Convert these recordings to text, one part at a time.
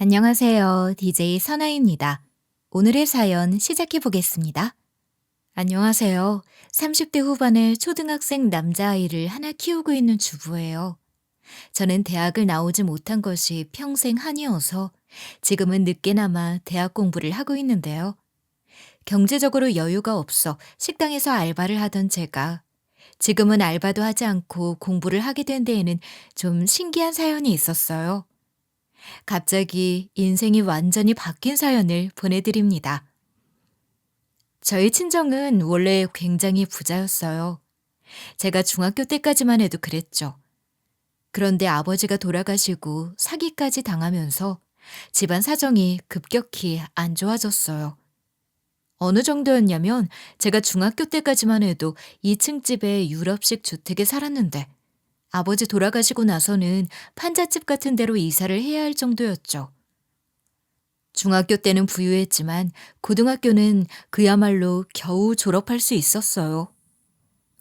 안녕하세요. DJ 선아입니다. 오늘의 사연 시작해 보겠습니다. 안녕하세요. 30대 후반의 초등학생 남자아이를 하나 키우고 있는 주부예요. 저는 대학을 나오지 못한 것이 평생 한이어서 지금은 늦게나마 대학 공부를 하고 있는데요. 경제적으로 여유가 없어 식당에서 알바를 하던 제가 지금은 알바도 하지 않고 공부를 하게 된 데에는 좀 신기한 사연이 있었어요. 갑자기 인생이 완전히 바뀐 사연을 보내드립니다. 저희 친정은 원래 굉장히 부자였어요. 제가 중학교 때까지만 해도 그랬죠. 그런데 아버지가 돌아가시고 사기까지 당하면서 집안 사정이 급격히 안 좋아졌어요. 어느 정도였냐면 제가 중학교 때까지만 해도 2층 집의 유럽식 주택에 살았는데 아버지 돌아가시고 나서는 판잣집 같은 데로 이사를 해야 할 정도였죠. 중학교 때는 부유했지만 고등학교는 그야말로 겨우 졸업할 수 있었어요.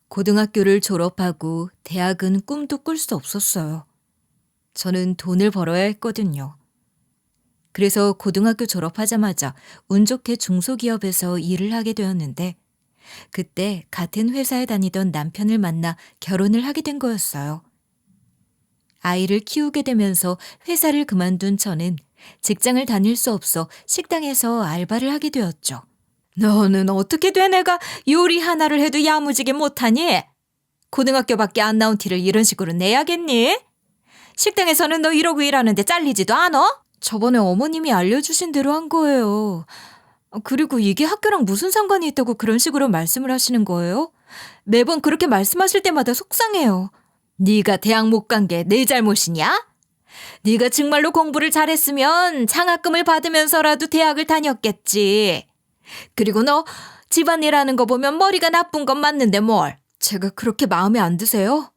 고등학교를 졸업하고 대학은 꿈도 꿀 수 없었어요. 저는 돈을 벌어야 했거든요. 그래서 고등학교 졸업하자마자 운 좋게 중소기업에서 일을 하게 되었는데 그때 같은 회사에 다니던 남편을 만나 결혼을 하게 된 거였어요. 아이를 키우게 되면서 회사를 그만둔 저는 직장을 다닐 수 없어 식당에서 알바를 하게 되었죠. 너는 어떻게 된 애가 요리 하나를 해도 야무지게 못하니? 고등학교밖에 안 나온 티를 이런 식으로 내야겠니? 식당에서는 너 이러고 일하는데 잘리지도 않아? 저번에 어머님이 알려주신 대로 한 거예요. 그리고 이게 학교랑 무슨 상관이 있다고 그런 식으로 말씀을 하시는 거예요? 매번 그렇게 말씀하실 때마다 속상해요. 네가 대학 못 간 게 내 잘못이냐? 네가 정말로 공부를 잘했으면 장학금을 받으면서라도 대학을 다녔겠지. 그리고 너 집안일 하는 거 보면 머리가 나쁜 건 맞는데 뭘. 제가 그렇게 마음에 안 드세요?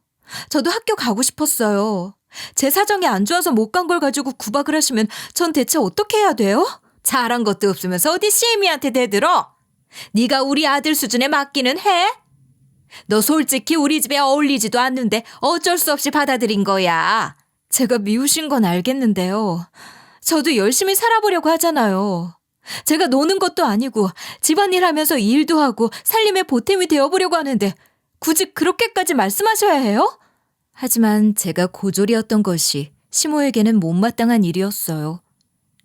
저도 학교 가고 싶었어요. 제 사정이 안 좋아서 못 간 걸 가지고 구박을 하시면 전 대체 어떻게 해야 돼요? 잘한 것도 없으면서 어디 씨미한테 대들어? 네가 우리 아들 수준에 맞기는 해? 너 솔직히 우리 집에 어울리지도 않는데 어쩔 수 없이 받아들인 거야. 제가 미우신 건 알겠는데요. 저도 열심히 살아보려고 하잖아요. 제가 노는 것도 아니고 집안일 하면서 일도 하고 살림의 보탬이 되어보려고 하는데 굳이 그렇게까지 말씀하셔야 해요? 하지만 제가 고졸이었던 것이 시모에게는 못마땅한 일이었어요.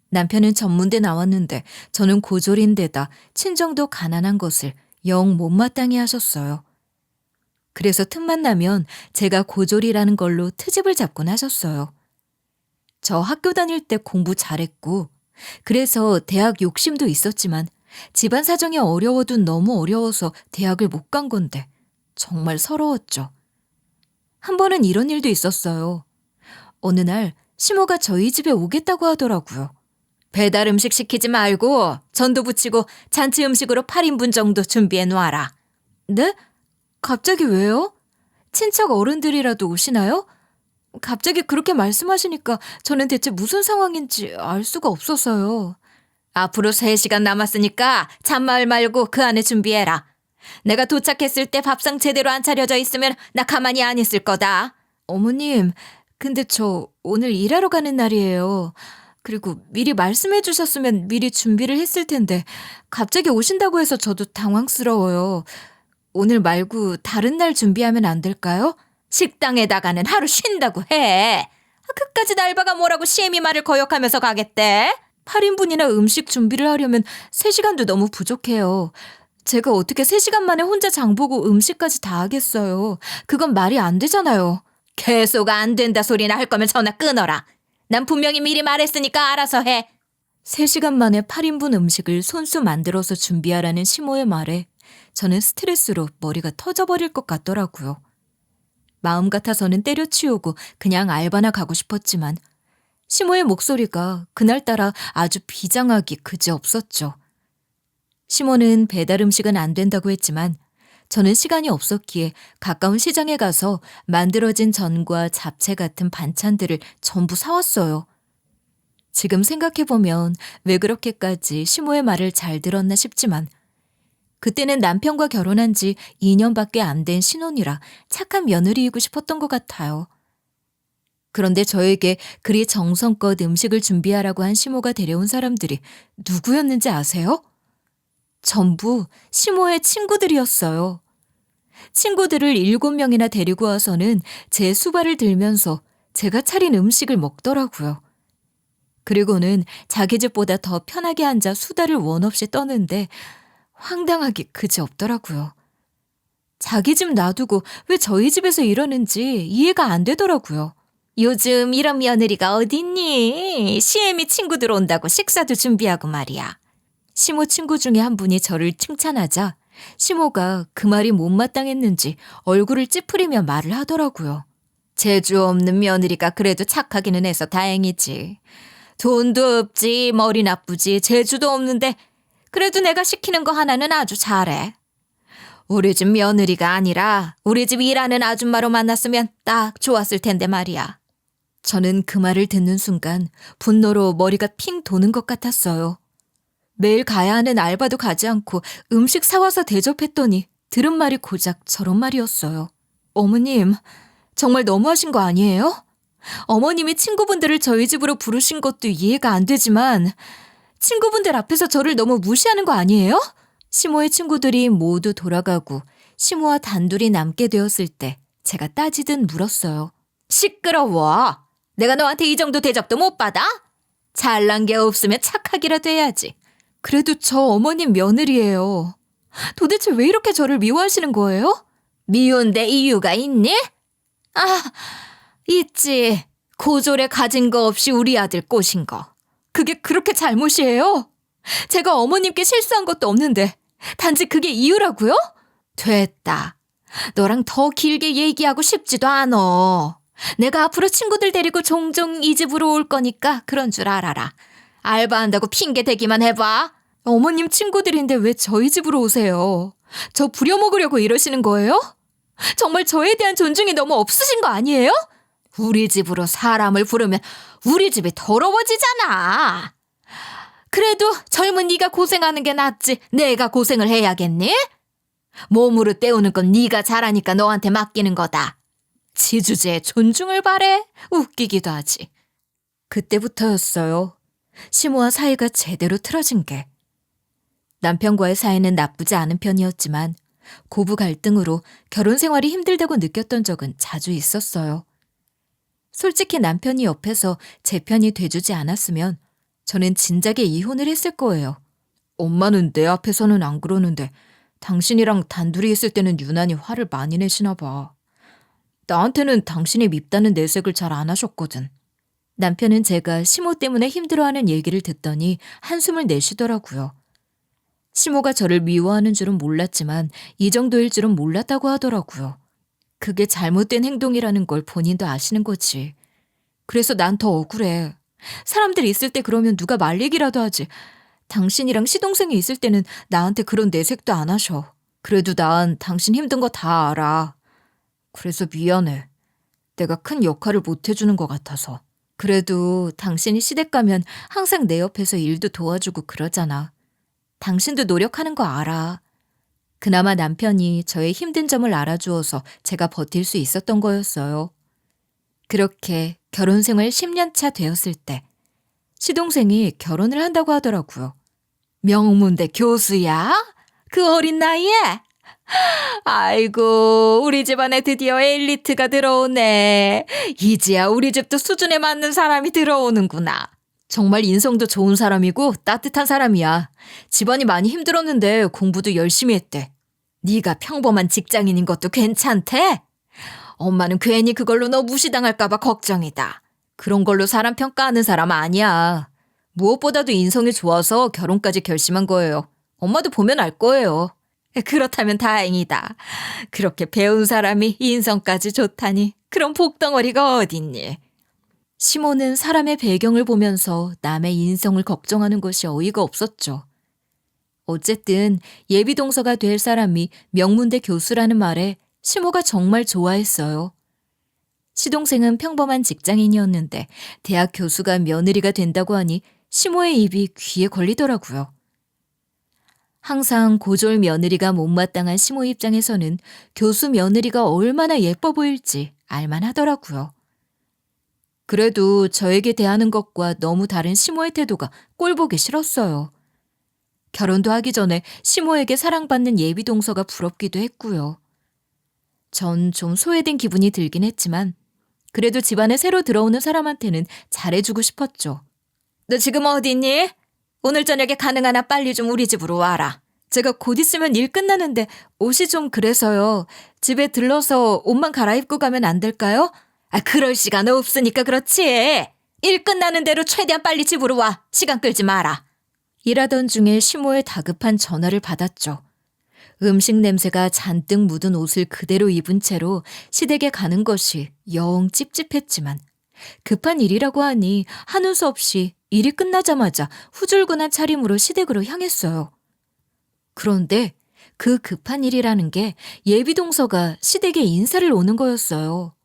남편은 전문대 나왔는데 저는 고졸인데다 친정도 가난한 것을 영 못마땅히 하셨어요. 그래서 틈만 나면 제가 고졸이라는 걸로 트집을 잡곤 하셨어요. 저 학교 다닐 때 공부 잘했고 그래서 대학 욕심도 있었지만 집안 사정이 어려워도 너무 어려워서 대학을 못 간 건데 정말 서러웠죠. 한 번은 이런 일도 있었어요. 어느 날 시모가 저희 집에 오겠다고 하더라고요. 배달 음식 시키지 말고 전도 부치고 잔치 음식으로 8인분 정도 준비해 놓아라. 네? 갑자기 왜요? 친척 어른들이라도 오시나요? 갑자기 그렇게 말씀하시니까 저는 대체 무슨 상황인지 알 수가 없어서요. 앞으로 3시간 남았으니까 잔말 말고 그 안에 준비해라. 내가 도착했을 때 밥상 제대로 안 차려져 있으면 나 가만히 안 있을 거다. 어머님, 근데 저 오늘 일하러 가는 날이에요. 그리고 미리 말씀해 주셨으면 미리 준비를 했을 텐데 갑자기 오신다고 해서 저도 당황스러워요. 오늘 말고 다른 날 준비하면 안 될까요? 식당에다가는 하루 쉰다고 해. 그까짓 알바가 뭐라고 시애미 말을 거역하면서 가겠대? 8인분이나 음식 준비를 하려면 3시간도 너무 부족해요. 제가 어떻게 3시간 만에 혼자 장보고 음식까지 다 하겠어요. 그건 말이 안 되잖아요. 계속 안 된다 소리나 할 거면 전화 끊어라. 난 분명히 미리 말했으니까 알아서 해. 3시간 만에 8인분 음식을 손수 만들어서 준비하라는 시모의 말에 저는 스트레스로 머리가 터져버릴 것 같더라고요. 마음 같아서는 때려치우고 그냥 알바나 가고 싶었지만 시모의 목소리가 그날따라 아주 비장하기 그지없었죠. 시모는 배달 음식은 안 된다고 했지만 저는 시간이 없었기에 가까운 시장에 가서 만들어진 전과 잡채 같은 반찬들을 전부 사왔어요. 지금 생각해보면 왜 그렇게까지 시모의 말을 잘 들었나 싶지만 그때는 남편과 결혼한 지 2년밖에 안 된 신혼이라 착한 며느리이고 싶었던 것 같아요. 그런데 저에게 그리 정성껏 음식을 준비하라고 한 시모가 데려온 사람들이 누구였는지 아세요? 전부 시모의 친구들이었어요. 친구들을 7명이나 데리고 와서는 제 수발을 들면서 제가 차린 음식을 먹더라고요. 그리고는 자기 집보다 더 편하게 앉아 수다를 원 없이 떠는데 황당하기 그지없더라고요. 자기 집 놔두고 왜 저희 집에서 이러는지 이해가 안 되더라고요. 요즘 이런 며느리가 어딨니? 시애미 친구들 온다고 식사도 준비하고 말이야. 시모 친구 중에 한 분이 저를 칭찬하자 시모가 그 말이 못마땅했는지 얼굴을 찌푸리며 말을 하더라고요. 재주 없는 며느리가 그래도 착하기는 해서 다행이지. 돈도 없지, 머리 나쁘지, 재주도 없는데 그래도 내가 시키는 거 하나는 아주 잘해. 우리 집 며느리가 아니라 우리 집 일하는 아줌마로 만났으면 딱 좋았을 텐데 말이야. 저는 그 말을 듣는 순간 분노로 머리가 핑 도는 것 같았어요. 매일 가야 하는 알바도 가지 않고 음식 사와서 대접했더니 들은 말이 고작 저런 말이었어요. 어머님, 정말 너무하신 거 아니에요? 어머님이 친구분들을 저희 집으로 부르신 것도 이해가 안 되지만 친구분들 앞에서 저를 너무 무시하는 거 아니에요? 시모의 친구들이 모두 돌아가고 시모와 단둘이 남게 되었을 때 제가 따지듯 물었어요. 시끄러워. 내가 너한테 이 정도 대접도 못 받아? 잘난 게 없으면 착하기라도 해야지. 그래도 저 어머님 며느리예요. 도대체 왜 이렇게 저를 미워하시는 거예요? 미운데 이유가 있니? 아, 있지. 고졸에 가진 거 없이 우리 아들 꼬신 거. 그게 그렇게 잘못이에요? 제가 어머님께 실수한 것도 없는데 단지 그게 이유라고요? 됐다. 너랑 더 길게 얘기하고 싶지도 않어. 내가 앞으로 친구들 데리고 종종 이 집으로 올 거니까 그런 줄 알아라. 알바한다고 핑계 대기만 해봐. 어머님 친구들인데 왜 저희 집으로 오세요? 저 부려먹으려고 이러시는 거예요? 정말 저에 대한 존중이 너무 없으신 거 아니에요? 우리 집으로 사람을 부르면 우리 집이 더러워지잖아. 그래도 젊은 네가 고생하는 게 낫지 내가 고생을 해야겠니? 몸으로 때우는 건 네가 잘하니까 너한테 맡기는 거다. 지주제에 존중을 바래? 웃기기도 하지. 그때부터였어요. 시모와 사이가 제대로 틀어진 게. 남편과의 사이는 나쁘지 않은 편이었지만 고부 갈등으로 결혼 생활이 힘들다고 느꼈던 적은 자주 있었어요. 솔직히 남편이 옆에서 제 편이 돼주지 않았으면 저는 진작에 이혼을 했을 거예요. 엄마는 내 앞에서는 안 그러는데 당신이랑 단둘이 있을 때는 유난히 화를 많이 내시나 봐. 나한테는 당신이 밉다는 내색을 잘 안 하셨거든. 남편은 제가 시모 때문에 힘들어하는 얘기를 듣더니 한숨을 내쉬더라고요. 시모가 저를 미워하는 줄은 몰랐지만 이 정도일 줄은 몰랐다고 하더라고요. 그게 잘못된 행동이라는 걸 본인도 아시는 거지. 그래서 난 더 억울해. 사람들 있을 때 그러면 누가 말 얘기라도 하지. 당신이랑 시동생이 있을 때는 나한테 그런 내색도 안 하셔. 그래도 난 당신 힘든 거 다 알아. 그래서 미안해. 내가 큰 역할을 못 해주는 것 같아서. 그래도 당신이 시댁 가면 항상 내 옆에서 일도 도와주고 그러잖아. 당신도 노력하는 거 알아. 그나마 남편이 저의 힘든 점을 알아주어서 제가 버틸 수 있었던 거였어요. 그렇게 결혼 생활 10년 차 되었을 때 시동생이 결혼을 한다고 하더라고요. 명문대 교수야? 그 어린 나이에? 아이고, 우리 집안에 드디어 엘리트가 들어오네. 이제야 우리 집도 수준에 맞는 사람이 들어오는구나. 정말 인성도 좋은 사람이고 따뜻한 사람이야. 집안이 많이 힘들었는데 공부도 열심히 했대. 네가 평범한 직장인인 것도 괜찮대? 엄마는 괜히 그걸로 너 무시당할까 봐 걱정이다. 그런 걸로 사람 평가하는 사람 아니야. 무엇보다도 인성이 좋아서 결혼까지 결심한 거예요. 엄마도 보면 알 거예요. 그렇다면 다행이다. 그렇게 배운 사람이 인성까지 좋다니 그런 복덩어리가 어딨니? 시모는 사람의 배경을 보면서 남의 인성을 걱정하는 것이 어이가 없었죠. 어쨌든 예비동서가 될 사람이 명문대 교수라는 말에 시모가 정말 좋아했어요. 시동생은 평범한 직장인이었는데 대학 교수가 며느리가 된다고 하니 시모의 입이 귀에 걸리더라고요. 항상 고졸 며느리가 못마땅한 시모 입장에서는 교수 며느리가 얼마나 예뻐 보일지 알만하더라고요. 그래도 저에게 대하는 것과 너무 다른 시모의 태도가 꼴보기 싫었어요. 결혼도 하기 전에 시모에게 사랑받는 예비 동서가 부럽기도 했고요. 전 좀 소외된 기분이 들긴 했지만 그래도 집안에 새로 들어오는 사람한테는 잘해주고 싶었죠. 너 지금 어디 있니? 오늘 저녁에 가능하나 빨리 좀 우리 집으로 와라. 제가 곧 있으면 일 끝나는데 옷이 좀 그래서요. 집에 들러서 옷만 갈아입고 가면 안 될까요? 그럴 시간 없으니까 그렇지. 일 끝나는 대로 최대한 빨리 집으로 와. 시간 끌지 마라. 일하던 중에 시모의 다급한 전화를 받았죠. 음식 냄새가 잔뜩 묻은 옷을 그대로 입은 채로 시댁에 가는 것이 영 찝찝했지만 급한 일이라고 하니 하는 수 없이 일이 끝나자마자 후줄근한 차림으로 시댁으로 향했어요. 그런데 그 급한 일이라는 게 예비 동서가 시댁에 인사를 오는 거였어요.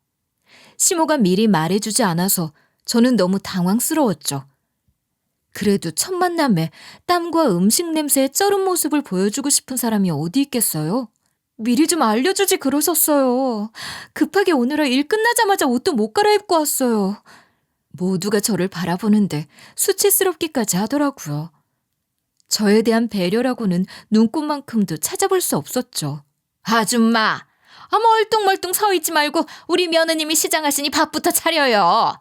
시모가 미리 말해주지 않아서 저는 너무 당황스러웠죠. 그래도 첫 만남에 땀과 음식 냄새에 쩔은 모습을 보여주고 싶은 사람이 어디 있겠어요? 미리 좀 알려주지 그러셨어요. 급하게 오느라 일 끝나자마자 옷도 못 갈아입고 왔어요. 모두가 저를 바라보는데 수치스럽기까지 하더라고요. 저에 대한 배려라고는 눈꽃만큼도 찾아볼 수 없었죠. 아줌마, 멀뚱멀뚱 서 있지 말고 우리 며느님이 시장하시니 밥부터 차려요.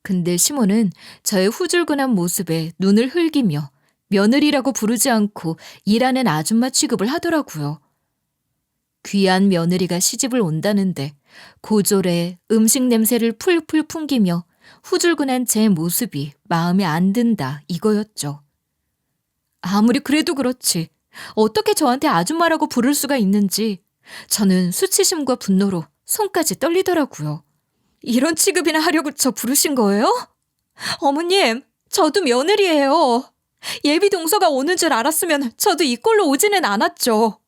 근데 시모는 저의 후줄근한 모습에 눈을 흘기며 며느리라고 부르지 않고 일하는 아줌마 취급을 하더라고요. 귀한 며느리가 시집을 온다는데 고졸에 음식 냄새를 풀풀 풍기며 후줄근한 제 모습이 마음에 안 든다 이거였죠. 아무리 그래도 그렇지 어떻게 저한테 아줌마라고 부를 수가 있는지 저는 수치심과 분노로 손까지 떨리더라고요. 이런 취급이나 하려고 저 부르신 거예요? 어머님, 저도 며느리예요. 예비 동서가 오는 줄 알았으면 저도 이 꼴로 오지는 않았죠.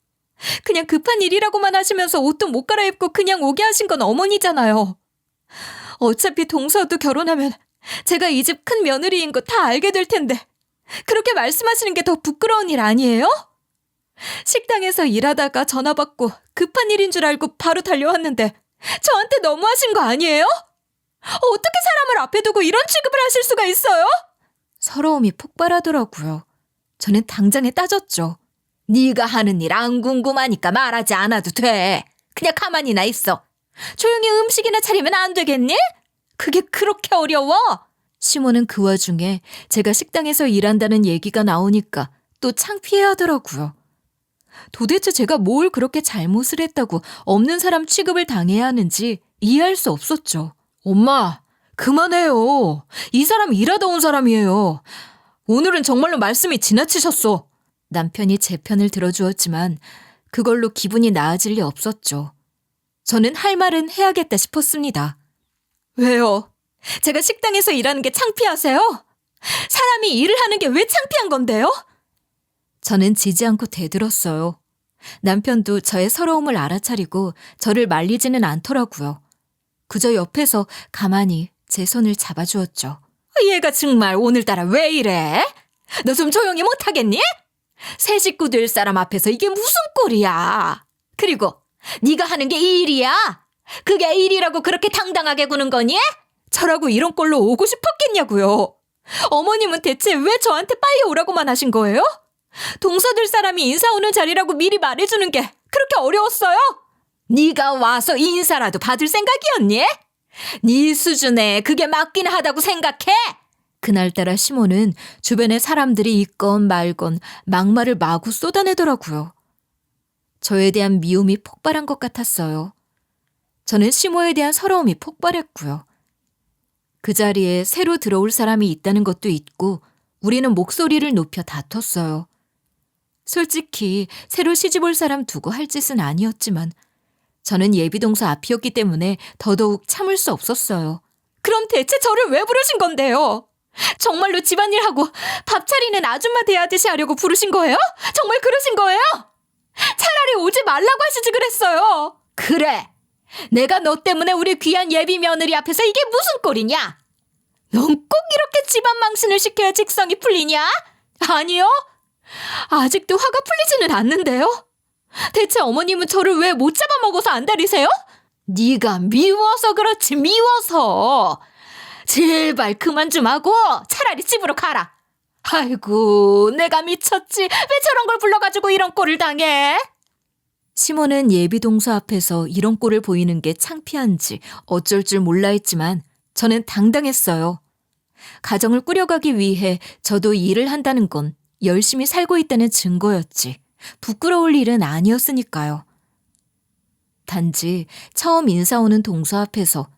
그냥 급한 일이라고만 하시면서 옷도 못 갈아입고 그냥 오게 하신 건 어머니잖아요. 어차피 동서도 결혼하면 제가 이 집 큰 며느리인 거 다 알게 될 텐데 그렇게 말씀하시는 게 더 부끄러운 일 아니에요? 식당에서 일하다가 전화 받고 급한 일인 줄 알고 바로 달려왔는데 저한테 너무하신 거 아니에요? 어떻게 사람을 앞에 두고 이런 취급을 하실 수가 있어요? 서러움이 폭발하더라고요. 저는 당장에 따졌죠. 네가 하는 일 안 궁금하니까 말하지 않아도 돼. 그냥 가만히나 있어. 조용히 음식이나 차리면 안 되겠니? 그게 그렇게 어려워? 시모는 그 와중에 제가 식당에서 일한다는 얘기가 나오니까 또 창피해하더라고요. 도대체 제가 뭘 그렇게 잘못을 했다고 없는 사람 취급을 당해야 하는지 이해할 수 없었죠. 엄마, 그만해요. 이 사람 일하다 온 사람이에요. 오늘은 정말로 말씀이 지나치셨어. 남편이 제 편을 들어주었지만 그걸로 기분이 나아질 리 없었죠. 저는 할 말은 해야겠다 싶었습니다. 왜요? 제가 식당에서 일하는 게 창피하세요? 사람이 일을 하는 게 왜 창피한 건데요? 저는 지지 않고 대들었어요. 남편도 저의 서러움을 알아차리고 저를 말리지는 않더라고요. 그저 옆에서 가만히 제 손을 잡아주었죠. 얘가 정말 오늘따라 왜 이래? 너 좀 조용히 못하겠니? 새 식구 될 사람 앞에서 이게 무슨 꼴이야? 그리고 네가 하는 게 일이야? 그게 일이라고 그렇게 당당하게 구는 거니? 저라고 이런 꼴로 오고 싶었겠냐고요. 어머님은 대체 왜 저한테 빨리 오라고만 하신 거예요? 동서들 사람이 인사 오는 자리라고 미리 말해주는 게 그렇게 어려웠어요? 네가 와서 인사라도 받을 생각이었니? 네 수준에 그게 맞긴 하다고 생각해? 그날따라 시모는 주변에 사람들이 있건 말건 막말을 마구 쏟아내더라고요. 저에 대한 미움이 폭발한 것 같았어요. 저는 시모에 대한 서러움이 폭발했고요. 그 자리에 새로 들어올 사람이 있다는 것도 있고 우리는 목소리를 높여 다퉜어요. 솔직히 새로 시집올 사람 두고 할 짓은 아니었지만 저는 예비동서 앞이었기 때문에 더더욱 참을 수 없었어요. 그럼 대체 저를 왜 부르신 건데요? 정말로 집안일하고 밥 차리는 아줌마 대하듯이 하려고 부르신 거예요? 정말 그러신 거예요? 차라리 오지 말라고 하시지 그랬어요. 그래. 내가 너 때문에 우리 귀한 예비 며느리 앞에서 이게 무슨 꼴이냐? 넌 꼭 이렇게 집안 망신을 시켜야 직성이 풀리냐? 아니요. 아직도 화가 풀리지는 않는데요. 대체 어머님은 저를 왜 못 잡아먹어서 안달이세요? 네가 미워서 그렇지, 미워서. 제발 그만 좀 하고 차라리 집으로 가라. 아이고, 내가 미쳤지. 왜 저런 걸 불러가지고 이런 꼴을 당해? 시몬은 예비동서 앞에서 이런 꼴을 보이는 게 창피한지 어쩔 줄 몰라 했지만 저는 당당했어요. 가정을 꾸려가기 위해 저도 일을 한다는 건 열심히 살고 있다는 증거였지. 부끄러울 일은 아니었으니까요. 단지 처음 인사 오는 동서 앞에서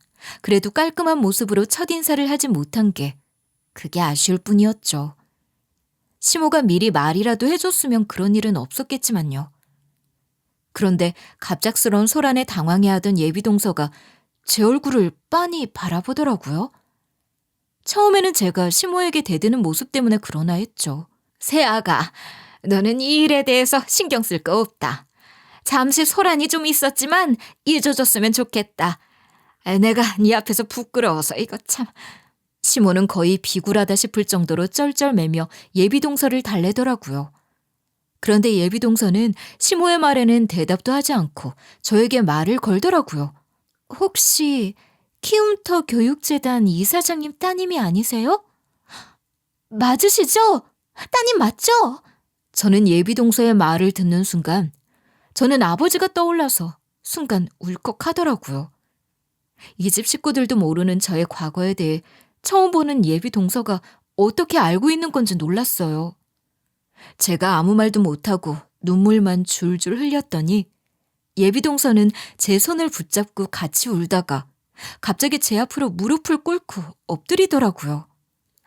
그래도 깔끔한 모습으로 첫인사를 하지 못한 게 그게 아쉬울 뿐이었죠. 시모가 미리 말이라도 해줬으면 그런 일은 없었겠지만요. 그런데 갑작스러운 소란에 당황해하던 예비동서가 제 얼굴을 빤히 바라보더라고요. 처음에는 제가 시모에게 대드는 모습 때문에 그러나 했죠. 새아가, 너는 이 일에 대해서 신경 쓸 거 없다. 잠시 소란이 좀 있었지만 잊어줬으면 좋겠다. 내가 네 앞에서 부끄러워서 이거 참. 시모는 거의 비굴하다 싶을 정도로 쩔쩔매며 예비동서를 달래더라고요. 그런데 예비동서는 시모의 말에는 대답도 하지 않고 저에게 말을 걸더라고요. 혹시 키움터 교육재단 이사장님 따님이 아니세요? 맞으시죠? 따님 맞죠? 저는 예비동서의 말을 듣는 순간 저는 아버지가 떠올라서 순간 울컥하더라고요. 이 집 식구들도 모르는 저의 과거에 대해 처음 보는 예비동서가 어떻게 알고 있는 건지 놀랐어요. 제가 아무 말도 못하고 눈물만 줄줄 흘렸더니 예비동서는 제 손을 붙잡고 같이 울다가 갑자기 제 앞으로 무릎을 꿇고 엎드리더라고요.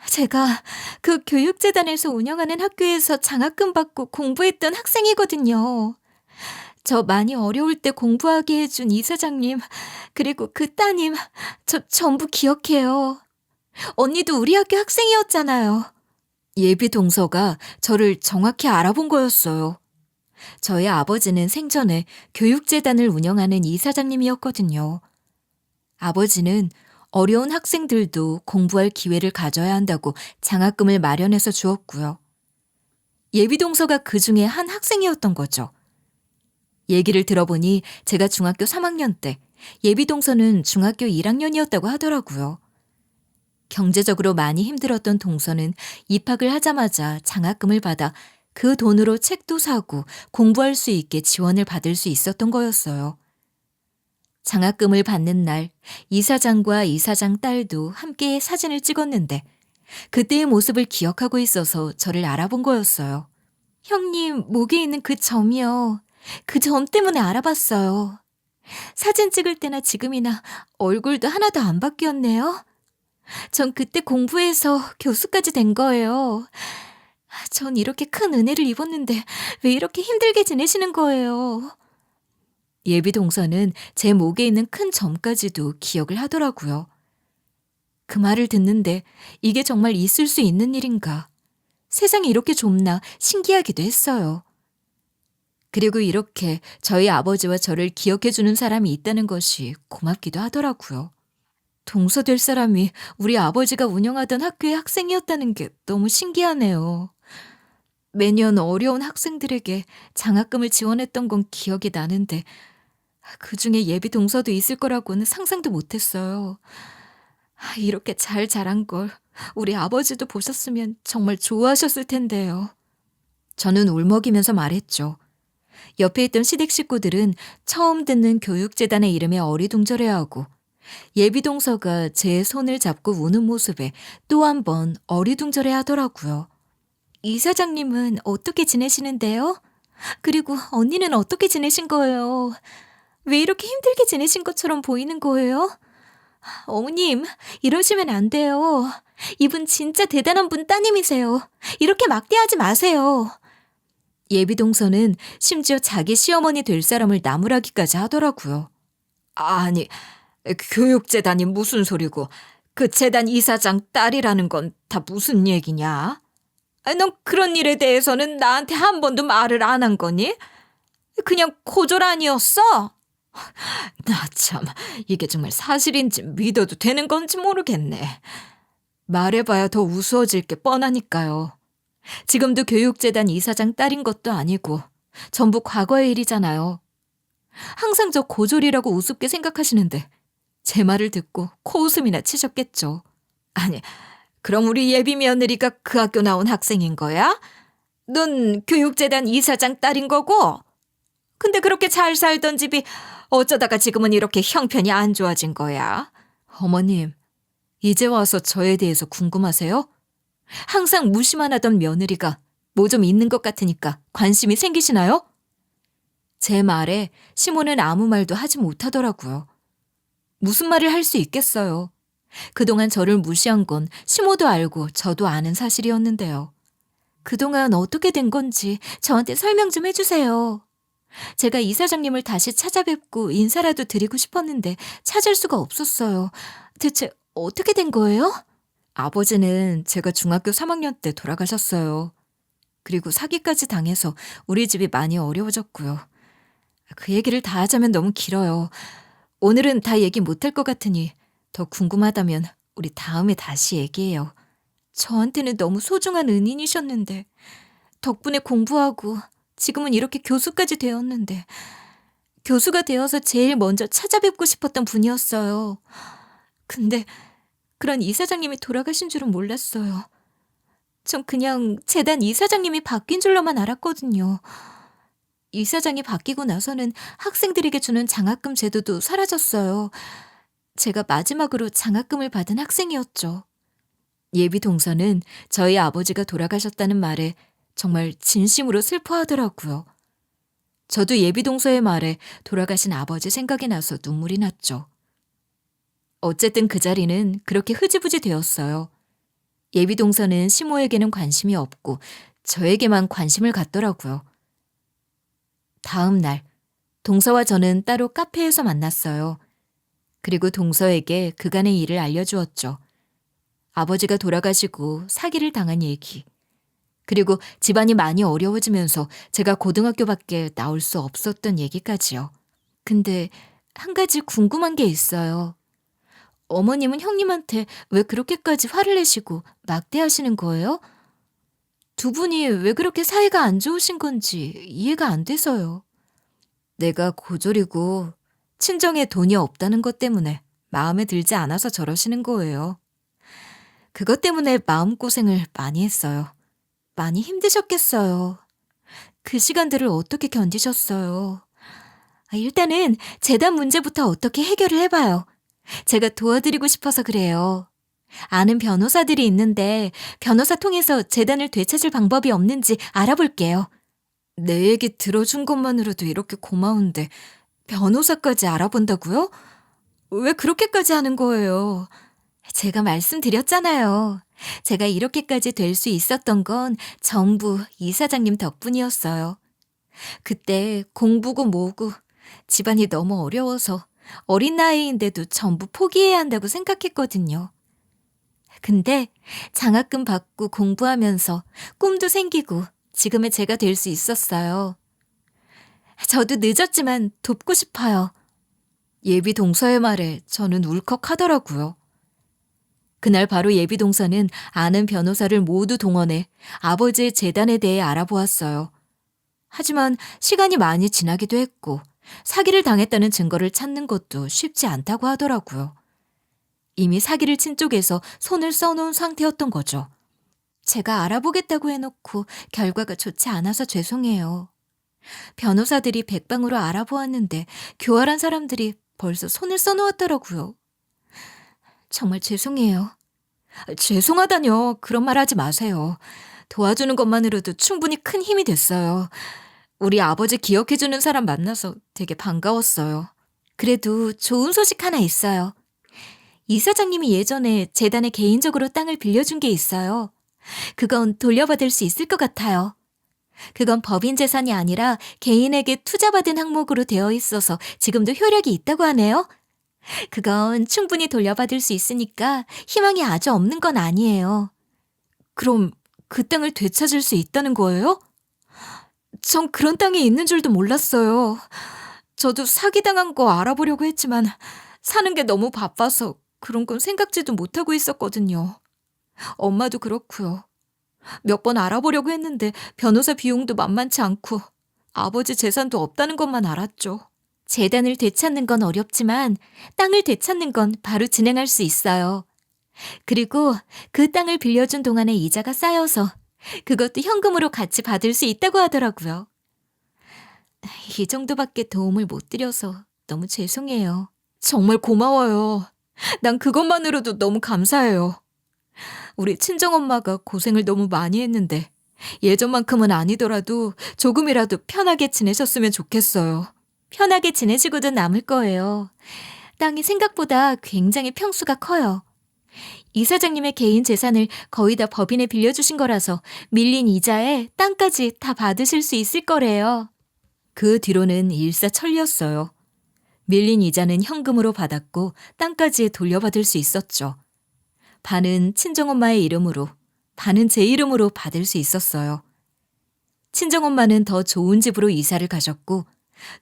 제가 그 교육재단에서 운영하는 학교에서 장학금 받고 공부했던 학생이거든요. 저 많이 어려울 때 공부하게 해준 이사장님, 그리고 그 따님, 저 전부 기억해요. 언니도 우리 학교 학생이었잖아요. 예비 동서가 저를 정확히 알아본 거였어요. 저희 아버지는 생전에 교육재단을 운영하는 이사장님이었거든요. 아버지는 어려운 학생들도 공부할 기회를 가져야 한다고 장학금을 마련해서 주었고요. 예비 동서가 그 중에 한 학생이었던 거죠. 얘기를 들어보니 제가 중학교 3학년 때 예비 동서는 중학교 1학년이었다고 하더라고요. 경제적으로 많이 힘들었던 동서는 입학을 하자마자 장학금을 받아 그 돈으로 책도 사고 공부할 수 있게 지원을 받을 수 있었던 거였어요. 장학금을 받는 날 이사장과 이사장 딸도 함께 사진을 찍었는데 그때의 모습을 기억하고 있어서 저를 알아본 거였어요. 형님 목에 있는 그 점이요. 그 점 때문에 알아봤어요. 사진 찍을 때나 지금이나 얼굴도 하나도 안 바뀌었네요. 전 그때 공부해서 교수까지 된 거예요. 전 이렇게 큰 은혜를 입었는데 왜 이렇게 힘들게 지내시는 거예요? 예비 동서는 제 목에 있는 큰 점까지도 기억을 하더라고요. 그 말을 듣는데 이게 정말 있을 수 있는 일인가? 세상이 이렇게 좁나 신기하기도 했어요. 그리고 이렇게 저희 아버지와 저를 기억해주는 사람이 있다는 것이 고맙기도 하더라고요. 동서 될 사람이 우리 아버지가 운영하던 학교의 학생이었다는 게 너무 신기하네요. 매년 어려운 학생들에게 장학금을 지원했던 건 기억이 나는데 그중에 예비 동서도 있을 거라고는 상상도 못했어요. 이렇게 잘 자란 걸 우리 아버지도 보셨으면 정말 좋아하셨을 텐데요. 저는 울먹이면서 말했죠. 옆에 있던 시댁 식구들은 처음 듣는 교육재단의 이름에 어리둥절해하고 예비동서가 제 손을 잡고 우는 모습에 또 한 번 어리둥절해 하더라고요. 이사장님은 어떻게 지내시는데요? 그리고 언니는 어떻게 지내신 거예요? 왜 이렇게 힘들게 지내신 것처럼 보이는 거예요? 어머님, 이러시면 안 돼요. 이분 진짜 대단한 분 따님이세요. 이렇게 막대하지 마세요. 예비동서는 심지어 자기 시어머니 될 사람을 나무라기까지 하더라고요. 아니, 교육재단이 무슨 소리고 그 재단 이사장 딸이라는 건 다 무슨 얘기냐? 넌 그런 일에 대해서는 나한테 한 번도 말을 안 한 거니? 그냥 고졸 아니었어? 나 참, 이게 정말 사실인지 믿어도 되는 건지 모르겠네. 말해봐야 더 우스워질 게 뻔하니까요. 지금도 교육재단 이사장 딸인 것도 아니고 전부 과거의 일이잖아요. 항상 저 고졸이라고 우습게 생각하시는데 제 말을 듣고 코웃음이나 치셨겠죠. 아니, 그럼 우리 예비 며느리가 그 학교 나온 학생인 거야? 넌 교육재단 이사장 딸인 거고? 근데 그렇게 잘 살던 집이 어쩌다가 지금은 이렇게 형편이 안 좋아진 거야? 어머님, 이제 와서 저에 대해서 궁금하세요? 항상 무시만 하던 며느리가 뭐 좀 있는 것 같으니까 관심이 생기시나요? 제 말에 시모는 아무 말도 하지 못하더라고요. 무슨 말을 할 수 있겠어요. 그동안 저를 무시한 건 시모도 알고 저도 아는 사실이었는데요. 그동안 어떻게 된 건지 저한테 설명 좀 해주세요. 제가 이사장님을 다시 찾아뵙고 인사라도 드리고 싶었는데 찾을 수가 없었어요. 대체 어떻게 된 거예요? 아버지는 제가 중학교 3학년 때 돌아가셨어요. 그리고 사기까지 당해서 우리 집이 많이 어려워졌고요. 그 얘기를 다 하자면 너무 길어요. 오늘은 다 얘기 못할 것 같으니 더 궁금하다면 우리 다음에 다시 얘기해요. 저한테는 너무 소중한 은인이셨는데 덕분에 공부하고 지금은 이렇게 교수까지 되었는데 교수가 되어서 제일 먼저 찾아뵙고 싶었던 분이었어요. 근데 그런 이사장님이 돌아가신 줄은 몰랐어요. 전 그냥 재단 이사장님이 바뀐 줄로만 알았거든요. 이사장이 바뀌고 나서는 학생들에게 주는 장학금 제도도 사라졌어요. 제가 마지막으로 장학금을 받은 학생이었죠. 예비 동서는 저희 아버지가 돌아가셨다는 말에 정말 진심으로 슬퍼하더라고요. 저도 예비 동서의 말에 돌아가신 아버지 생각이 나서 눈물이 났죠. 어쨌든 그 자리는 그렇게 흐지부지 되었어요. 예비 동서는 시모에게는 관심이 없고 저에게만 관심을 갖더라고요. 다음 날, 동서와 저는 따로 카페에서 만났어요. 그리고 동서에게 그간의 일을 알려주었죠. 아버지가 돌아가시고 사기를 당한 얘기. 그리고 집안이 많이 어려워지면서 제가 고등학교밖에 나올 수 없었던 얘기까지요. 근데 한 가지 궁금한 게 있어요. 어머님은 형님한테 왜 그렇게까지 화를 내시고 막대하시는 거예요? 두 분이 왜 그렇게 사이가 안 좋으신 건지 이해가 안 돼서요. 내가 고졸이고 친정에 돈이 없다는 것 때문에 마음에 들지 않아서 저러시는 거예요. 그것 때문에 마음고생을 많이 했어요. 많이 힘드셨겠어요. 그 시간들을 어떻게 견디셨어요? 일단은 재단 문제부터 어떻게 해결을 해봐요. 제가 도와드리고 싶어서 그래요. 아는 변호사들이 있는데 변호사 통해서 재단을 되찾을 방법이 없는지 알아볼게요. 내 얘기 들어준 것만으로도 이렇게 고마운데 변호사까지 알아본다고요? 왜 그렇게까지 하는 거예요? 제가 말씀드렸잖아요. 제가 이렇게까지 될 수 있었던 건 전부 이사장님 덕분이었어요. 그때 공부고 뭐고 집안이 너무 어려워서 어린 나이인데도 전부 포기해야 한다고 생각했거든요. 근데 장학금 받고 공부하면서 꿈도 생기고 지금의 제가 될 수 있었어요. 저도 늦었지만 돕고 싶어요. 예비 동서의 말에 저는 울컥하더라고요. 그날 바로 예비 동서는 아는 변호사를 모두 동원해 아버지의 재단에 대해 알아보았어요. 하지만 시간이 많이 지나기도 했고 사기를 당했다는 증거를 찾는 것도 쉽지 않다고 하더라고요. 이미 사기를 친 쪽에서 손을 써놓은 상태였던 거죠. 제가 알아보겠다고 해놓고 결과가 좋지 않아서 죄송해요. 변호사들이 백방으로 알아보았는데 교활한 사람들이 벌써 손을 써놓았더라고요. 정말 죄송해요. 죄송하다뇨. 그런 말 하지 마세요. 도와주는 것만으로도 충분히 큰 힘이 됐어요. 우리 아버지 기억해주는 사람 만나서 되게 반가웠어요. 그래도 좋은 소식 하나 있어요. 이사장님이 예전에 재단에 개인적으로 땅을 빌려준 게 있어요. 그건 돌려받을 수 있을 것 같아요. 그건 법인 재산이 아니라 개인에게 투자받은 항목으로 되어 있어서 지금도 효력이 있다고 하네요. 그건 충분히 돌려받을 수 있으니까 희망이 아주 없는 건 아니에요. 그럼 그 땅을 되찾을 수 있다는 거예요? 전 그런 땅이 있는 줄도 몰랐어요. 저도 사기당한 거 알아보려고 했지만 사는 게 너무 바빠서 그런 건 생각지도 못하고 있었거든요. 엄마도 그렇고요. 몇 번 알아보려고 했는데 변호사 비용도 만만치 않고 아버지 재산도 없다는 것만 알았죠. 재단을 되찾는 건 어렵지만 땅을 되찾는 건 바로 진행할 수 있어요. 그리고 그 땅을 빌려준 동안에 이자가 쌓여서 그것도 현금으로 같이 받을 수 있다고 하더라고요. 이 정도밖에 도움을 못 드려서 너무 죄송해요. 정말 고마워요. 난 그것만으로도 너무 감사해요. 우리 친정엄마가 고생을 너무 많이 했는데 예전만큼은 아니더라도 조금이라도 편하게 지내셨으면 좋겠어요. 편하게 지내시고도 남을 거예요. 땅이 생각보다 굉장히 평수가 커요. 이사장님의 개인 재산을 거의 다 법인에 빌려주신 거라서 밀린 이자에 땅까지 다 받으실 수 있을 거래요. 그 뒤로는 일사천리였어요. 밀린 이자는 현금으로 받았고 땅까지 돌려받을 수 있었죠. 반은 친정엄마의 이름으로, 반은 제 이름으로 받을 수 있었어요. 친정엄마는 더 좋은 집으로 이사를 가셨고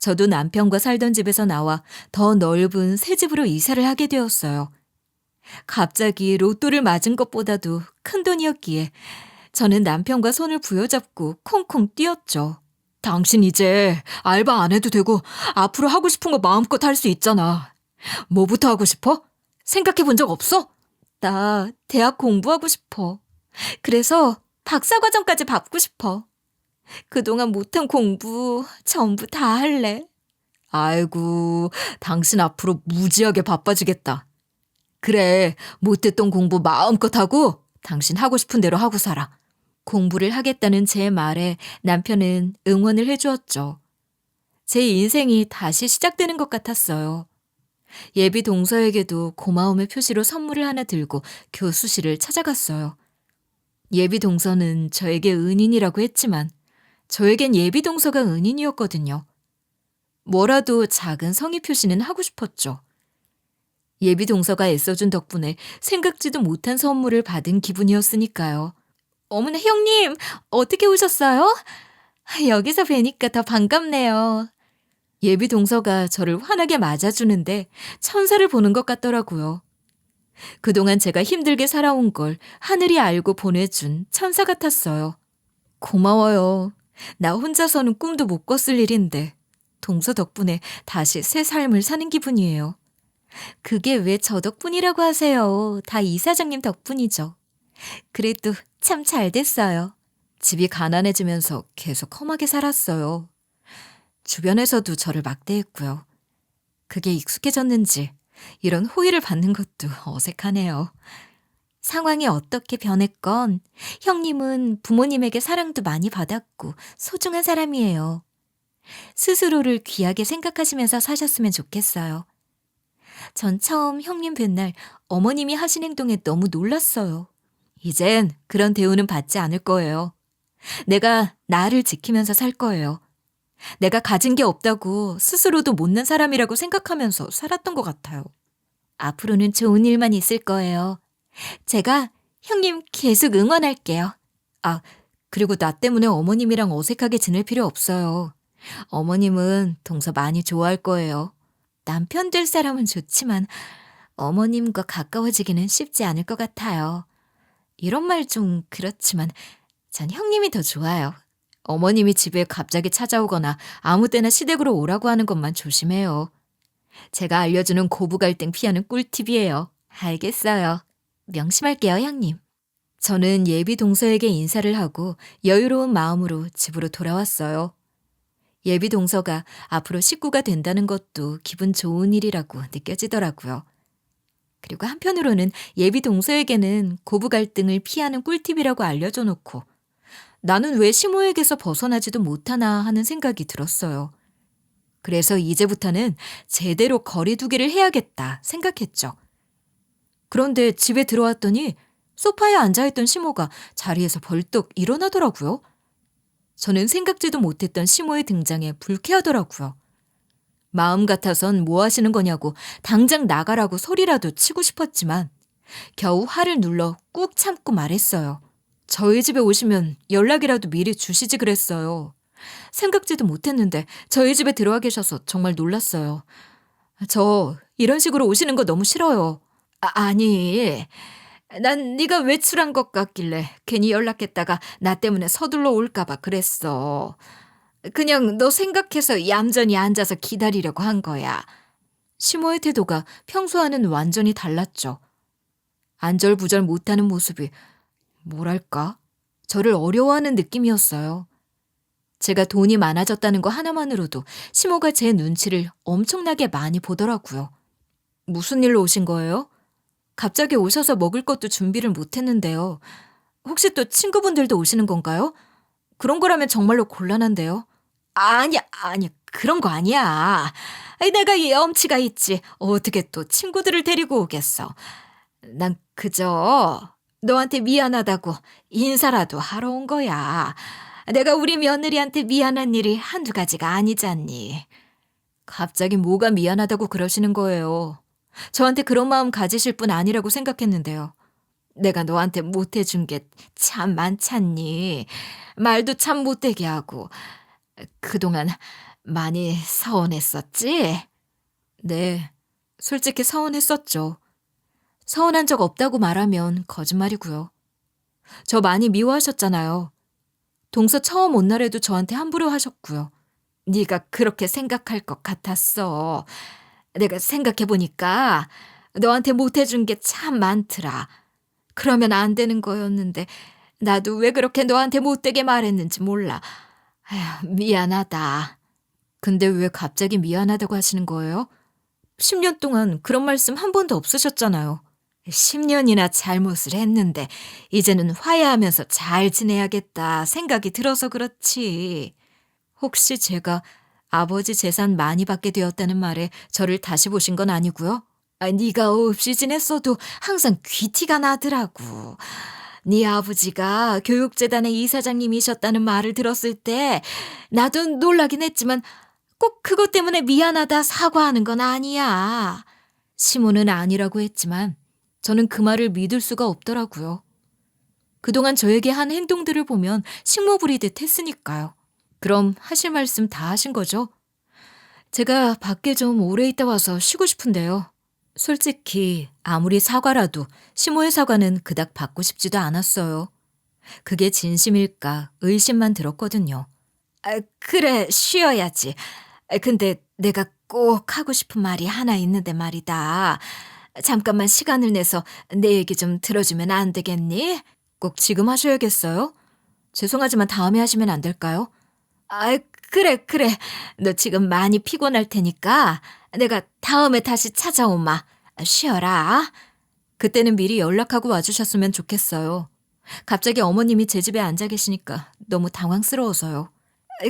저도 남편과 살던 집에서 나와 더 넓은 새 집으로 이사를 하게 되었어요. 갑자기 로또를 맞은 것보다도 큰 돈이었기에 저는 남편과 손을 부여잡고 콩콩 뛰었죠. 당신 이제 알바 안 해도 되고 앞으로 하고 싶은 거 마음껏 할 수 있잖아. 뭐부터 하고 싶어? 생각해 본 적 없어? 나 대학 공부하고 싶어. 그래서 박사과정까지 밟고 싶어. 그동안 못한 공부 전부 다 할래. 아이고, 당신 앞으로 무지하게 바빠지겠다. 그래, 못했던 공부 마음껏 하고 당신 하고 싶은 대로 하고 살아. 공부를 하겠다는 제 말에 남편은 응원을 해주었죠. 제 인생이 다시 시작되는 것 같았어요. 예비 동서에게도 고마움의 표시로 선물을 하나 들고 교수실을 찾아갔어요. 예비 동서는 저에게 은인이라고 했지만 저에겐 예비 동서가 은인이었거든요. 뭐라도 작은 성의 표시는 하고 싶었죠. 예비 동서가 애써준 덕분에 생각지도 못한 선물을 받은 기분이었으니까요. 어머나 형님, 어떻게 오셨어요? 여기서 뵈니까 더 반갑네요. 예비 동서가 저를 환하게 맞아주는데 천사를 보는 것 같더라고요. 그동안 제가 힘들게 살아온 걸 하늘이 알고 보내준 천사 같았어요. 고마워요. 나 혼자서는 꿈도 못 꿨을 일인데 동서 덕분에 다시 새 삶을 사는 기분이에요. 그게 왜 저 덕분이라고 하세요. 다 이사장님 덕분이죠. 그래도 참 잘 됐어요. 집이 가난해지면서 계속 험하게 살았어요. 주변에서도 저를 막대했고요. 그게 익숙해졌는지 이런 호의를 받는 것도 어색하네요. 상황이 어떻게 변했건 형님은 부모님에게 사랑도 많이 받았고 소중한 사람이에요. 스스로를 귀하게 생각하시면서 사셨으면 좋겠어요. 전 처음 형님 뵌 날 어머님이 하신 행동에 너무 놀랐어요. 이젠 그런 대우는 받지 않을 거예요. 내가 나를 지키면서 살 거예요. 내가 가진 게 없다고 스스로도 못난 사람이라고 생각하면서 살았던 것 같아요. 앞으로는 좋은 일만 있을 거예요. 제가 형님 계속 응원할게요. 아, 그리고 나 때문에 어머님이랑 어색하게 지낼 필요 없어요. 어머님은 동서 많이 좋아할 거예요. 남편 될 사람은 좋지만 어머님과 가까워지기는 쉽지 않을 것 같아요. 이런 말 좀 그렇지만 전 형님이 더 좋아요. 어머님이 집에 갑자기 찾아오거나 아무 때나 시댁으로 오라고 하는 것만 조심해요. 제가 알려주는 고부 갈등 피하는 꿀팁이에요. 알겠어요. 명심할게요, 형님. 저는 예비 동서에게 인사를 하고 여유로운 마음으로 집으로 돌아왔어요. 예비 동서가 앞으로 식구가 된다는 것도 기분 좋은 일이라고 느껴지더라고요. 그리고 한편으로는 예비 동서에게는 고부 갈등을 피하는 꿀팁이라고 알려줘 놓고 나는 왜 시모에게서 벗어나지도 못하나 하는 생각이 들었어요. 그래서 이제부터는 제대로 거리두기를 해야겠다 생각했죠. 그런데 집에 들어왔더니 소파에 앉아있던 시모가 자리에서 벌떡 일어나더라고요. 저는 생각지도 못했던 시모의 등장에 불쾌하더라고요. 마음 같아선 뭐 하시는 거냐고 당장 나가라고 소리라도 치고 싶었지만 겨우 화를 눌러 꾹 참고 말했어요. 저희 집에 오시면 연락이라도 미리 주시지 그랬어요. 생각지도 못했는데 저희 집에 들어와 계셔서 정말 놀랐어요. 저 이런 식으로 오시는 거 너무 싫어요. 아니, 난 네가 외출한 것 같길래 괜히 연락했다가 나 때문에 서둘러 올까 봐 그랬어. 그냥 너 생각해서 얌전히 앉아서 기다리려고 한 거야. 시모의 태도가 평소와는 완전히 달랐죠. 안절부절 못하는 모습이 뭐랄까? 저를 어려워하는 느낌이었어요. 제가 돈이 많아졌다는 거 하나만으로도 시모가 제 눈치를 엄청나게 많이 보더라고요. 무슨 일로 오신 거예요? 갑자기 오셔서 먹을 것도 준비를 못했는데요. 혹시 또 친구분들도 오시는 건가요? 그런 거라면 정말로 곤란한데요. 아니야, 그런 거 아니야. 아이, 내가 이 염치가 있지. 어떻게 또 친구들을 데리고 오겠어. 난 그저 너한테 미안하다고 인사라도 하러 온 거야. 내가 우리 며느리한테 미안한 일이 한두 가지가 아니잖니. 갑자기 뭐가 미안하다고 그러시는 거예요. 저한테 그런 마음 가지실 분 아니라고 생각했는데요. 내가 너한테 못해준 게 참 많잖니. 말도 참 못되게 하고. 그동안 많이 서운했었지? 네, 솔직히 서운했었죠. 서운한 적 없다고 말하면 거짓말이고요. 저 많이 미워하셨잖아요. 동서 처음 온 날에도 저한테 함부로 하셨고요. 네가 그렇게 생각할 것 같았어. 내가 생각해보니까 너한테 못해준 게 참 많더라. 그러면 안 되는 거였는데 나도 왜 그렇게 너한테 못되게 말했는지 몰라. 아휴, 미안하다. 근데 왜 갑자기 미안하다고 하시는 거예요? 10년 동안 그런 말씀 한 번도 없으셨잖아요. 10년이나 잘못을 했는데 이제는 화해하면서 잘 지내야겠다 생각이 들어서 그렇지. 혹시 제가 아버지 재산 많이 받게 되었다는 말에 저를 다시 보신 건 아니고요? 네가 없이 지냈어도 항상 귀티가 나더라고. 네 아버지가 교육재단의 이사장님이셨다는 말을 들었을 때 나도 놀라긴 했지만 꼭 그것 때문에 미안하다 사과하는 건 아니야. 시모는 아니라고 했지만 저는 그 말을 믿을 수가 없더라고요. 그동안 저에게 한 행동들을 보면 식모 부리듯 했으니까요. 그럼 하실 말씀 다 하신 거죠? 제가 밖에 좀 오래 있다 와서 쉬고 싶은데요. 솔직히 아무리 사과라도 시모의 사과는 그닥 받고 싶지도 않았어요. 그게 진심일까 의심만 들었거든요. 그래, 쉬어야지. 근데 내가 꼭 하고 싶은 말이 하나 있는데 말이다. 잠깐만 시간을 내서 내 얘기 좀 들어주면 안 되겠니? 꼭 지금 하셔야겠어요? 죄송하지만 다음에 하시면 안 될까요? 그래. 너 지금 많이 피곤할 테니까 내가 다음에 다시 찾아오마. 쉬어라. 그때는 미리 연락하고 와주셨으면 좋겠어요. 갑자기 어머님이 제 집에 앉아 계시니까 너무 당황스러워서요.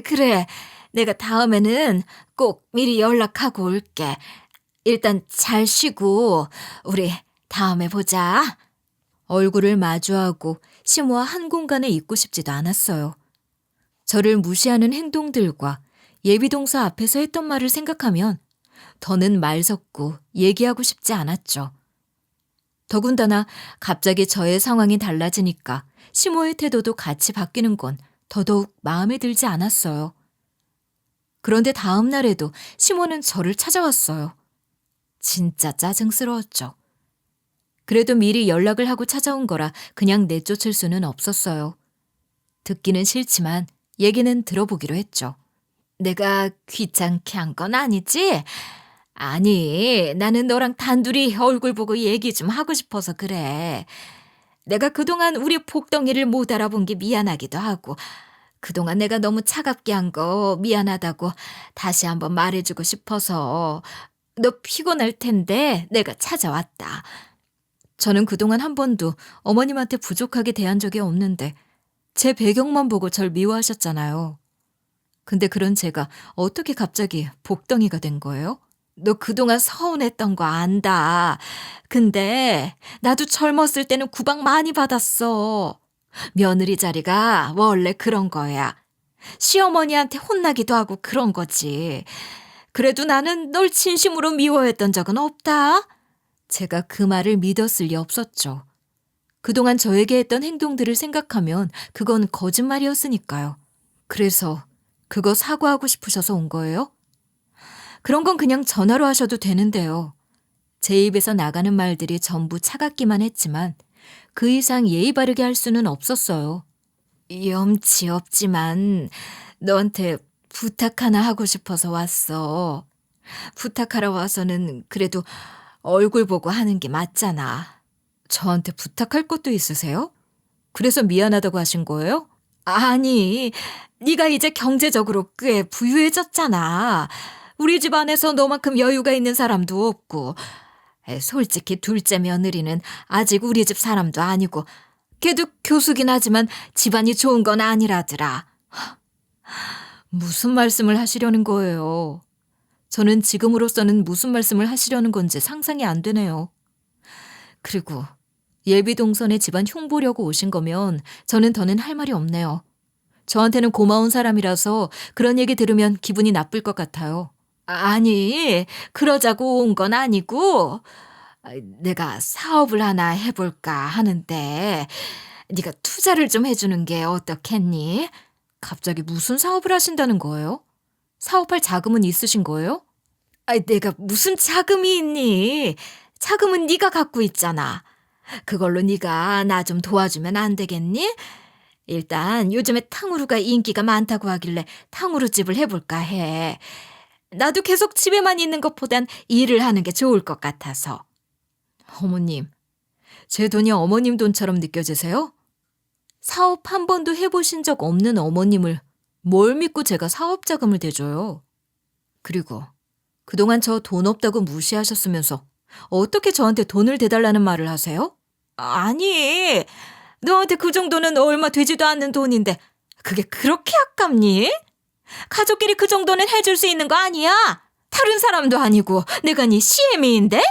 그래, 내가 다음에는 꼭 미리 연락하고 올게. 일단 잘 쉬고 우리 다음에 보자. 얼굴을 마주하고 시모와 한 공간에 있고 싶지도 않았어요. 저를 무시하는 행동들과 예비동사 앞에서 했던 말을 생각하면 더는 말 섞고 얘기하고 싶지 않았죠. 더군다나 갑자기 저의 상황이 달라지니까 시모의 태도도 같이 바뀌는 건 더더욱 마음에 들지 않았어요. 그런데 다음 날에도 시모는 저를 찾아왔어요. 진짜 짜증스러웠죠. 그래도 미리 연락을 하고 찾아온 거라 그냥 내쫓을 수는 없었어요. 듣기는 싫지만 얘기는 들어보기로 했죠. 내가 귀찮게 한 건 아니지? 아니, 나는 너랑 단둘이 얼굴 보고 얘기 좀 하고 싶어서 그래. 내가 그동안 우리 복덩이를 못 알아본 게 미안하기도 하고, 그동안 내가 너무 차갑게 한 거 미안하다고 다시 한번 말해주고 싶어서 너 피곤할 텐데 내가 찾아왔다. 저는 그동안 한 번도 어머님한테 부족하게 대한 적이 없는데 제 배경만 보고 절 미워하셨잖아요. 근데 그런 제가 어떻게 갑자기 복덩이가 된 거예요? 너 그동안 서운했던 거 안다. 근데 나도 젊었을 때는 구박 많이 받았어. 며느리 자리가 원래 그런 거야. 시어머니한테 혼나기도 하고 그런 거지. 그래도 나는 널 진심으로 미워했던 적은 없다. 제가 그 말을 믿었을 리 없었죠. 그동안 저에게 했던 행동들을 생각하면 그건 거짓말이었으니까요. 그래서 그거 사과하고 싶으셔서 온 거예요? 그런 건 그냥 전화로 하셔도 되는데요. 제 입에서 나가는 말들이 전부 차갑기만 했지만 그 이상 예의 바르게 할 수는 없었어요. 염치 없지만 너한테 부탁 하나 하고 싶어서 왔어. 부탁하러 와서는 그래도 얼굴 보고 하는 게 맞잖아. 저한테 부탁할 것도 있으세요? 그래서 미안하다고 하신 거예요? 아니, 네가 이제 경제적으로 꽤 부유해졌잖아. 우리 집안에서 너만큼 여유가 있는 사람도 없고. 솔직히 둘째 며느리는 아직 우리 집 사람도 아니고 걔도 교수긴 하지만 집안이 좋은 건 아니라더라. 무슨 말씀을 하시려는 거예요? 저는 지금으로서는 무슨 말씀을 하시려는 건지 상상이 안 되네요. 그리고 예비동선에 집안 흉보려고 오신 거면 저는 더는 할 말이 없네요. 저한테는 고마운 사람이라서 그런 얘기 들으면 기분이 나쁠 것 같아요. 아니, 그러자고 온 건 아니고 내가 사업을 하나 해볼까 하는데 네가 투자를 좀 해주는 게 어떻겠니? 갑자기 무슨 사업을 하신다는 거예요? 사업할 자금은 있으신 거예요? 내가 무슨 자금이 있니? 자금은 네가 갖고 있잖아. 그걸로 네가 나 좀 도와주면 안 되겠니? 일단 요즘에 탕후루가 인기가 많다고 하길래 탕후루집을 해볼까 해. 나도 계속 집에만 있는 것보단 일을 하는 게 좋을 것 같아서. 어머님, 제 돈이 어머님 돈처럼 느껴지세요? 사업 한 번도 해보신 적 없는 어머님을 뭘 믿고 제가 사업 자금을 대줘요? 그리고 그동안 저 돈 없다고 무시하셨으면서 어떻게 저한테 돈을 대달라는 말을 하세요? 아니, 너한테 그 정도는 얼마 되지도 않는 돈인데 그게 그렇게 아깝니? 가족끼리 그 정도는 해줄 수 있는 거 아니야? 다른 사람도 아니고 내가 네 시애미인데?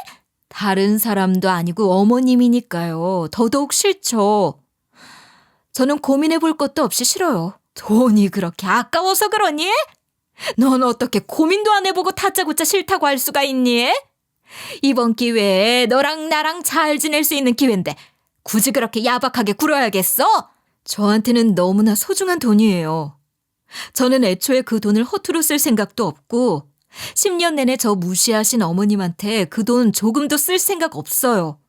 다른 사람도 아니고 어머님이니까요. 더더욱 싫죠. 저는 고민해 볼 것도 없이 싫어요. 돈이 그렇게 아까워서 그러니? 넌 어떻게 고민도 안 해보고 다짜고짜 싫다고 할 수가 있니? 이번 기회에 너랑 나랑 잘 지낼 수 있는 기회인데 굳이 그렇게 야박하게 굴어야겠어? 저한테는 너무나 소중한 돈이에요. 저는 애초에 그 돈을 허투루 쓸 생각도 없고 10년 내내 저 무시하신 어머님한테 그 돈 조금도 쓸 생각 없어요.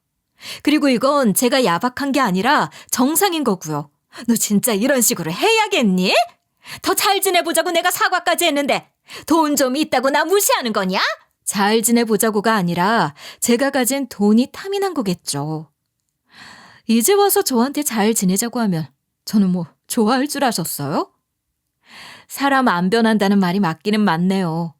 그리고 이건 제가 야박한 게 아니라 정상인 거고요. 너 진짜 이런 식으로 해야겠니? 더 잘 지내보자고 내가 사과까지 했는데 돈 좀 있다고 나 무시하는 거냐? 잘 지내보자고가 아니라 제가 가진 돈이 탐이 난 거겠죠. 이제 와서 저한테 잘 지내자고 하면 저는 뭐 좋아할 줄 아셨어요? 사람 안 변한다는 말이 맞기는 맞네요.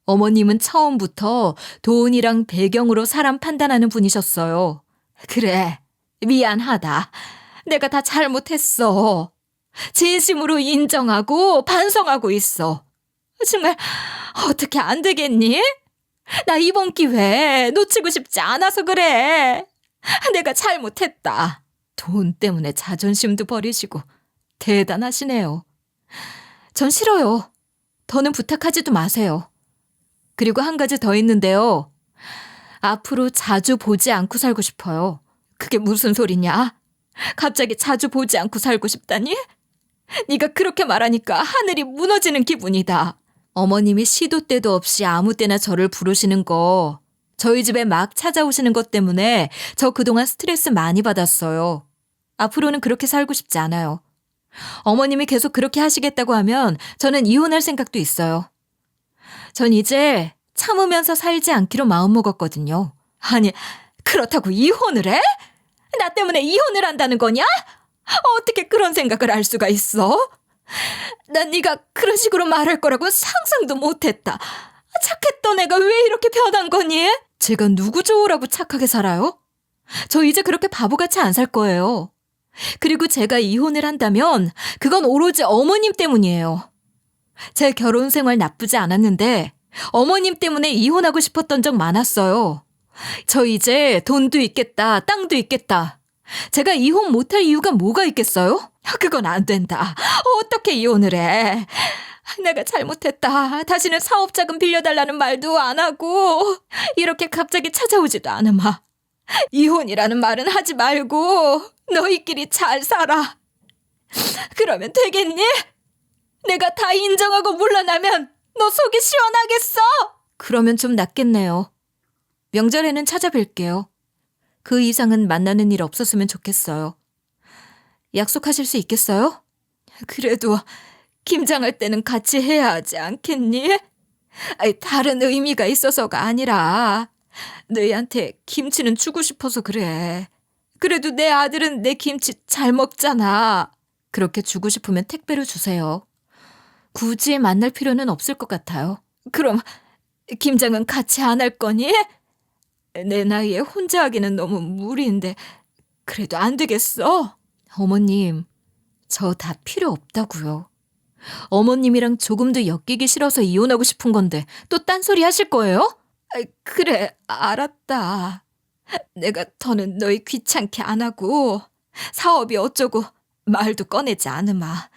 어머님은 처음부터 돈이랑 배경으로 사람 판단하는 분이셨어요. 그래, 미안하다. 내가 다 잘못했어. 진심으로 인정하고 반성하고 있어. 정말 어떻게 안 되겠니? 나 이번 기회 놓치고 싶지 않아서 그래. 내가 잘못했다. 돈 때문에 자존심도 버리시고 대단하시네요. 전 싫어요. 더는 부탁하지도 마세요. 그리고 한 가지 더 있는데요. 앞으로 자주 보지 않고 살고 싶어요. 그게 무슨 소리냐? 갑자기 자주 보지 않고 살고 싶다니? 네가 그렇게 말하니까 하늘이 무너지는 기분이다. 어머님이 시도 때도 없이 아무 때나 저를 부르시는 거, 저희 집에 막 찾아오시는 것 때문에 저 그동안 스트레스 많이 받았어요. 앞으로는 그렇게 살고 싶지 않아요. 어머님이 계속 그렇게 하시겠다고 하면 저는 이혼할 생각도 있어요. 전 이제 참으면서 살지 않기로 마음먹었거든요. 아니, 그렇다고 이혼을 해? 나 때문에 이혼을 한다는 거냐? 어떻게 그런 생각을 할 수가 있어? 난 네가 그런 식으로 말할 거라고 상상도 못했다. 착했던 애가 왜 이렇게 변한 거니? 제가 누구 좋으라고 착하게 살아요? 저 이제 그렇게 바보같이 안 살 거예요. 그리고 제가 이혼을 한다면 그건 오로지 어머님 때문이에요. 제 결혼 생활 나쁘지 않았는데 어머님 때문에 이혼하고 싶었던 적 많았어요. 저 이제 돈도 있겠다, 땅도 있겠다. 제가 이혼 못할 이유가 뭐가 있겠어요? 그건 안 된다. 어떻게 이혼을 해? 내가 잘못했다. 다시는 사업자금 빌려달라는 말도 안 하고 이렇게 갑자기 찾아오지도 않으마. 이혼이라는 말은 하지 말고 너희끼리 잘 살아. 그러면 되겠니? 내가 다 인정하고 물러나면 너 속이 시원하겠어? 그러면 좀 낫겠네요. 명절에는 찾아뵐게요. 그 이상은 만나는 일 없었으면 좋겠어요. 약속하실 수 있겠어요? 그래도 김장할 때는 같이 해야 하지 않겠니? 다른 의미가 있어서가 아니라 너희한테 김치는 주고 싶어서 그래. 그래도 내 아들은 내 김치 잘 먹잖아. 그렇게 주고 싶으면 택배로 주세요. 굳이 만날 필요는 없을 것 같아요. 그럼 김장은 같이 안 할 거니? 내 나이에 혼자 하기는 너무 무리인데 그래도 안 되겠어? 어머님, 저 다 필요 없다고요. 어머님이랑 조금도 엮이기 싫어서 이혼하고 싶은 건데 또 딴소리 하실 거예요? 그래, 알았다. 내가 더는 너희 귀찮게 안 하고 사업이 어쩌고 말도 꺼내지 않으마.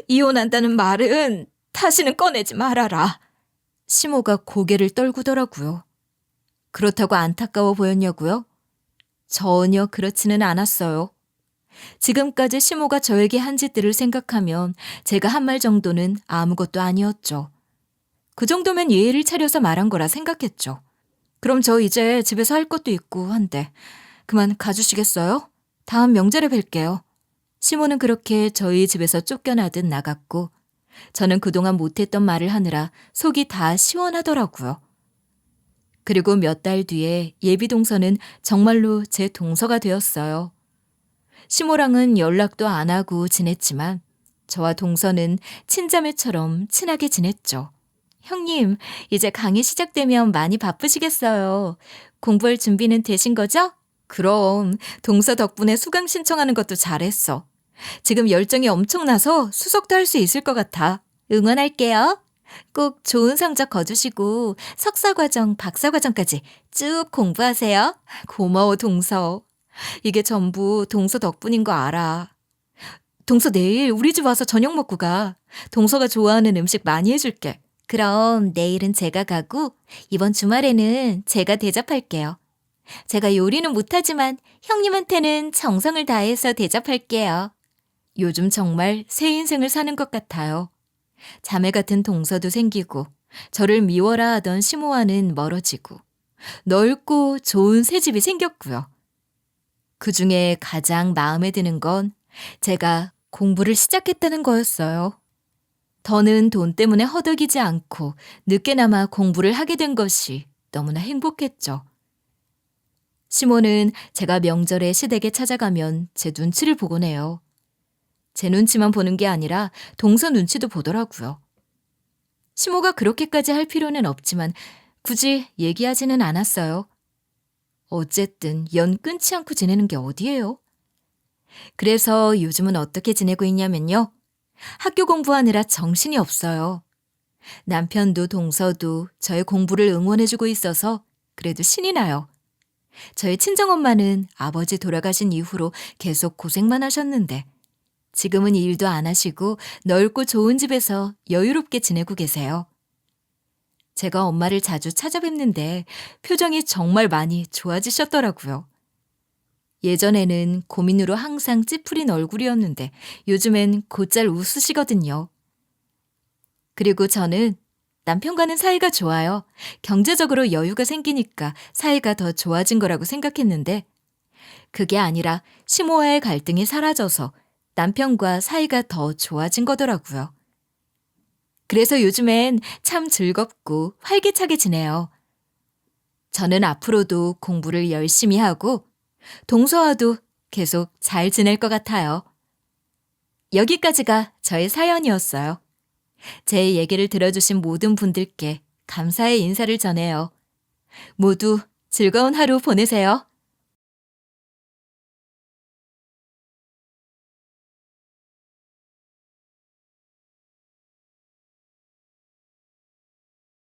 이혼한다는 말은 다시는 꺼내지 말아라. 시모가 고개를 떨구더라고요. 그렇다고 안타까워 보였냐고요? 전혀 그렇지는 않았어요. 지금까지 시모가 저에게 한 짓들을 생각하면 제가 한 말 정도는 아무것도 아니었죠. 그 정도면 예의를 차려서 말한 거라 생각했죠. 그럼 저 이제 집에서 할 것도 있고 한데 그만 가주시겠어요? 다음 명절에 뵐게요. 시모는 그렇게 저희 집에서 쫓겨나듯 나갔고 저는 그동안 못했던 말을 하느라 속이 다 시원하더라고요. 그리고 몇 달 뒤에 예비 동서는 정말로 제 동서가 되었어요. 시모랑은 연락도 안 하고 지냈지만 저와 동서는 친자매처럼 친하게 지냈죠. 형님, 이제 강의 시작되면 많이 바쁘시겠어요. 공부할 준비는 되신 거죠? 그럼 동서 덕분에 수강 신청하는 것도 잘했어. 지금 열정이 엄청나서 수석도 할 수 있을 것 같아. 응원할게요. 꼭 좋은 성적 거두시고 석사과정, 박사과정까지 쭉 공부하세요. 고마워, 동서. 이게 전부 동서 덕분인 거 알아. 동서 내일 우리 집 와서 저녁 먹고 가. 동서가 좋아하는 음식 많이 해줄게. 그럼 내일은 제가 가고 이번 주말에는 제가 대접할게요. 제가 요리는 못하지만 형님한테는 정성을 다해서 대접할게요. 요즘 정말 새 인생을 사는 것 같아요. 자매 같은 동서도 생기고 저를 미워라 하던 시모와는 멀어지고 넓고 좋은 새 집이 생겼고요. 그중에 가장 마음에 드는 건 제가 공부를 시작했다는 거였어요. 더는 돈 때문에 허덕이지 않고 늦게나마 공부를 하게 된 것이 너무나 행복했죠. 시모는 제가 명절에 시댁에 찾아가면 제 눈치를 보곤 해요. 제 눈치만 보는 게 아니라 동서 눈치도 보더라고요. 시모가 그렇게까지 할 필요는 없지만 굳이 얘기하지는 않았어요. 어쨌든 연 끊지 않고 지내는 게 어디예요? 그래서 요즘은 어떻게 지내고 있냐면요. 학교 공부하느라 정신이 없어요. 남편도 동서도 저의 공부를 응원해주고 있어서 그래도 신이 나요. 저희 친정엄마는 아버지 돌아가신 이후로 계속 고생만 하셨는데 지금은 일도 안 하시고 넓고 좋은 집에서 여유롭게 지내고 계세요. 제가 엄마를 자주 찾아뵙는데 표정이 정말 많이 좋아지셨더라고요. 예전에는 고민으로 항상 찌푸린 얼굴이었는데 요즘엔 곧잘 웃으시거든요. 그리고 저는 남편과는 사이가 좋아요. 경제적으로 여유가 생기니까 사이가 더 좋아진 거라고 생각했는데 그게 아니라 시모와의 갈등이 사라져서 남편과 사이가 더 좋아진 거더라고요. 그래서 요즘엔 참 즐겁고 활기차게 지내요. 저는 앞으로도 공부를 열심히 하고 동서와도 계속 잘 지낼 것 같아요. 여기까지가 저의 사연이었어요. 제 얘기를 들어주신 모든 분들께 감사의 인사를 전해요. 모두 즐거운 하루 보내세요.